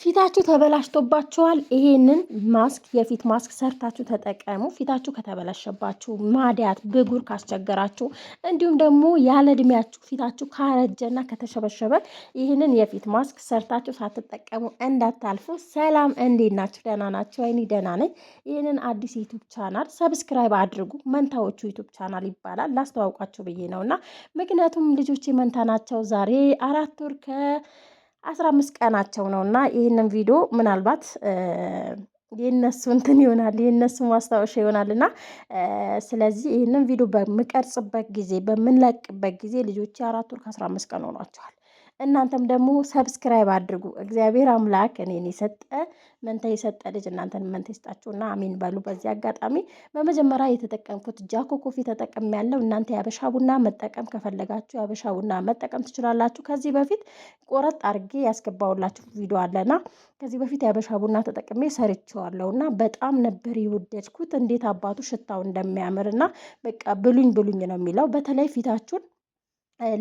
ፊታችሁ ተበላሽቶባችኋል? ይሄንን ማስክ የፊት ማስክ ሰርታችሁ ተጠቀሙ። ፊታችሁ ከተበላሸባችሁ፣ ማዲያት ብጉር ካስቸገራችሁ፣ እንዲሁም ደግሞ ያለ እድሜያችሁ ፊታችሁ ካረጀና ከተሸበሸበ ይህንን የፊት ማስክ ሰርታችሁ ሳትጠቀሙ እንዳታልፉ። ሰላም፣ እንዴት ናችሁ? ደህና ናችሁ? እኔ ደህና ነኝ። ይህንን አዲስ ዩቲዩብ ቻናል ሰብስክራይብ አድርጉ። መንታዎቹ ዩቲዩብ ቻናል ይባላል። ላስተዋውቃችሁ ብዬ ነውና ምክንያቱም ልጆቼ መንታ ናቸው። ዛሬ 4 ወር 15 ቀናቸው ነውና ይህንን ቪዲዮ ምናልባት የነሱ እንትን ይሆናል የነሱ ማስታወሻ ይሆናልና ስለዚህ ይህንን ቪዲዮ በምቀርጽበት ጊዜ በምንለቅበት ጊዜ ልጆቼ 4 ወር ከ15 ቀን ሆኗቸዋል። እናንተም ደግሞ ሰብስክራይብ አድርጉ። እግዚአብሔር አምላክ እኔን መንታ የሰጠ ልጅ እናንተን መንታ ይስጣችሁና አሜን በሉ። በዚህ አጋጣሚ በመጀመሪያ የተጠቀምኩት ጃኮ ኮፊ ተጠቅም ያለው እናንተ ያበሻ ቡና መጠቀም ከፈለጋችሁ ያበሻ ቡና መጠቀም ትችላላችሁ። ከዚህ በፊት ቆረጥ አድርጌ ያስገባውላችሁ ቪዲዮ አለና ከዚህ በፊት ያበሻ ቡና ተጠቅሜ ሰርቼዋለሁና በጣም ነበር የወደድኩት። እንዴት አባቱ ሽታው እንደሚያምርና በቃ ብሉኝ ብሉኝ ነው የሚለው። በተለይ ፊታችሁን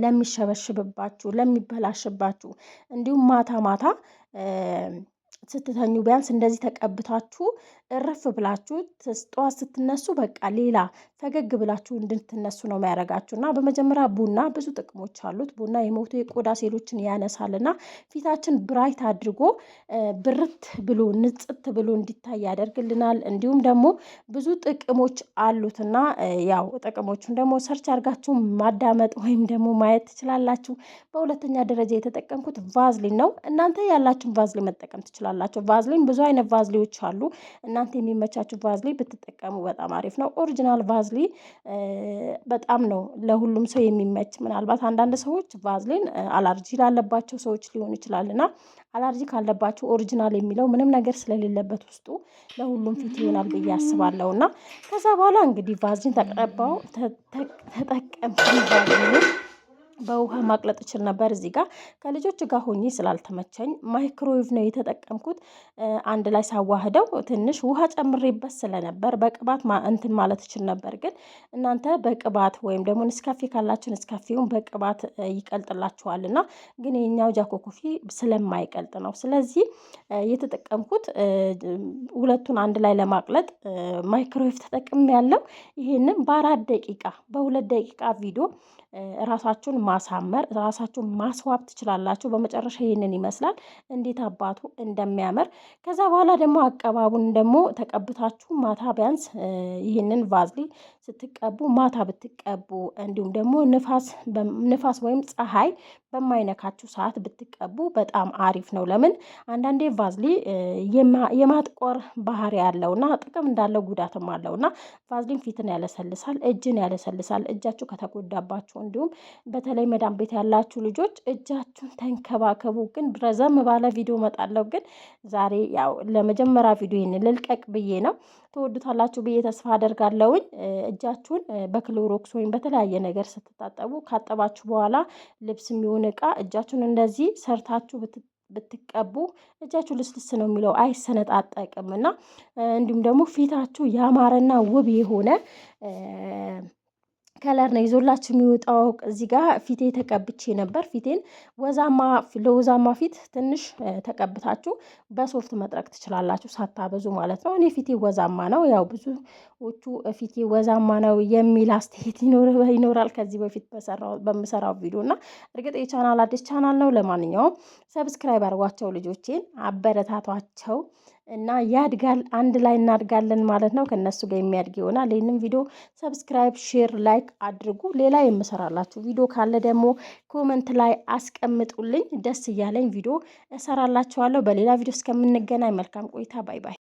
ለሚሸበሽብባችሁ ለሚበላሽባችሁ እንዲሁም ማታ ማታ ስትተኙ ቢያንስ እንደዚህ ተቀብታችሁ እረፍ ብላችሁ ጠዋት ስትነሱ በቃ ሌላ ፈገግ ብላችሁ እንድትነሱ ነው የሚያደርጋችሁ። እና በመጀመሪያ ቡና ብዙ ጥቅሞች አሉት። ቡና የሞቱ የቆዳ ሴሎችን ያነሳልና ፊታችን ብራይት አድርጎ ብርት ብሎ ንጽት ብሎ እንዲታይ ያደርግልናል። እንዲሁም ደግሞ ብዙ ጥቅሞች አሉትና ያው ጥቅሞቹን ደግሞ ሰርች አድርጋችሁ ማዳመጥ ወይም ደግሞ ማየት ትችላላችሁ። በሁለተኛ ደረጃ የተጠቀምኩት ቫዝሊን ነው። እናንተ ያላችሁን ቫዝሊን መጠቀም ትችላላችሁ። ቫዝሊን ብዙ አይነት ቫዝሊዎች አሉ። እናንተ የሚመቻችሁ ቫዝሊን ብትጠቀሙ በጣም አሪፍ ነው። ኦሪጂናል ቫዝሊን በጣም ነው ለሁሉም ሰው የሚመች። ምናልባት አንዳንድ ሰዎች ቫዝሊን አላርጂ ላለባቸው ሰዎች ሊሆን ይችላልና አላርጂ ካለባቸው ኦሪጂናል የሚለው ምንም ነገር ስለሌለበት ውስጡ ለሁሉም ፊት ይሆናል ብዬ አስባለሁና ከዛ በኋላ እንግዲህ ቫዝሊን ተቀባው ተጠቀምኩ። በውሃ ማቅለጥ እችል ነበር። እዚህ ጋር ከልጆች ጋር ሆኜ ስላልተመቸኝ ማይክሮዌቭ ነው የተጠቀምኩት። አንድ ላይ ሳዋህደው ትንሽ ውሃ ጨምሬበት ስለነበር በቅባት እንትን ማለት እችል ነበር። ግን እናንተ በቅባት ወይም ደግሞ ንስካፌ ካላችሁ ንስካፌውን በቅባት ይቀልጥላችኋልና ግን የኛው ጃኮ ኮፊ ስለማይቀልጥ ነው። ስለዚህ የተጠቀምኩት ሁለቱን አንድ ላይ ለማቅለጥ ማይክሮዌቭ ተጠቅሜ ያለው። ይሄንን በ4 ደቂቃ በ2 ደቂቃ ቪዲዮ ራሳችሁን ማሳመር ራሳችሁን ማስዋብ ትችላላችሁ። በመጨረሻ ይሄንን ይመስላል እንዴት አባቱ እንደሚያምር። ከዛ በኋላ ደግሞ አቀባቡን ደግሞ ተቀብታችሁ ማታ ቢያንስ ይሄንን ቫዝሊን ስትቀቡ ማታ ብትቀቡ እንዲሁም ደግሞ ንፋስ ወይም ፀሐይ በማይነካችሁ ሰዓት ብትቀቡ በጣም አሪፍ ነው። ለምን አንዳንዴ ቫዝሊን የማጥቆር ባህሪ ያለውና ጥቅም እንዳለው ጉዳትም አለውና ቫዝሊን ፊትን ያለሰልሳል፣ እጅን ያለሰልሳል። እጃችሁ ከተጎዳባችሁ እንዲሁም በተለይ መዳም ቤት ያላችሁ ልጆች እጃችሁን ተንከባከቡ። ግን ረዘም ባለ ቪዲዮ መጣለሁ። ግን ዛሬ ያው ለመጀመሪያ ቪዲዮ ይሄን ልልቀቅ ብዬ ነው። ትወዱታላችሁ ብዬ ተስፋ አደርጋለሁኝ። እጃችሁን በክሎሮክስ ወይም በተለያየ ነገር ስትታጠቡ ካጠባችሁ በኋላ ልብስ የሚሆን እቃ እጃችሁን እንደዚህ ሰርታችሁ ብትቀቡ እጃችሁ ልስልስ ነው የሚለው አይሰነጣጠቅም። እና እንዲሁም ደግሞ ፊታችሁ ያማረና ውብ የሆነ ከለር ነው ይዞላችሁ የሚወጣው። እዚህ ጋር ፊቴ ተቀብቼ ነበር። ፊቴን ለወዛማ ፊት ትንሽ ተቀብታችሁ በሶፍት መጥረግ ትችላላችሁ ሳታበዙ ማለት ነው። እኔ ፊቴ ወዛማ ነው። ያው ብዙዎቹ ፊቴ ወዛማ ነው የሚል አስተያየት ይኖራል ከዚህ በፊት በምሰራው ቪዲዮ እና እርግጥ የቻናል አዲስ ቻናል ነው። ለማንኛውም ሰብስክራይብ አድርጓቸው፣ ልጆቼን አበረታቷቸው እና ያድጋል። አንድ ላይ እናድጋለን ማለት ነው። ከነሱ ጋር የሚያድግ ይሆናል። ይህንን ቪዲዮ ሰብስክራይብ፣ ሼር፣ ላይክ አድርጉ። ሌላ የምሰራላችሁ ቪዲዮ ካለ ደግሞ ኮመንት ላይ አስቀምጡልኝ። ደስ እያለኝ ቪዲዮ እሰራላችኋለሁ። በሌላ ቪዲዮ እስከምንገናኝ መልካም ቆይታ። ባይ ባይ።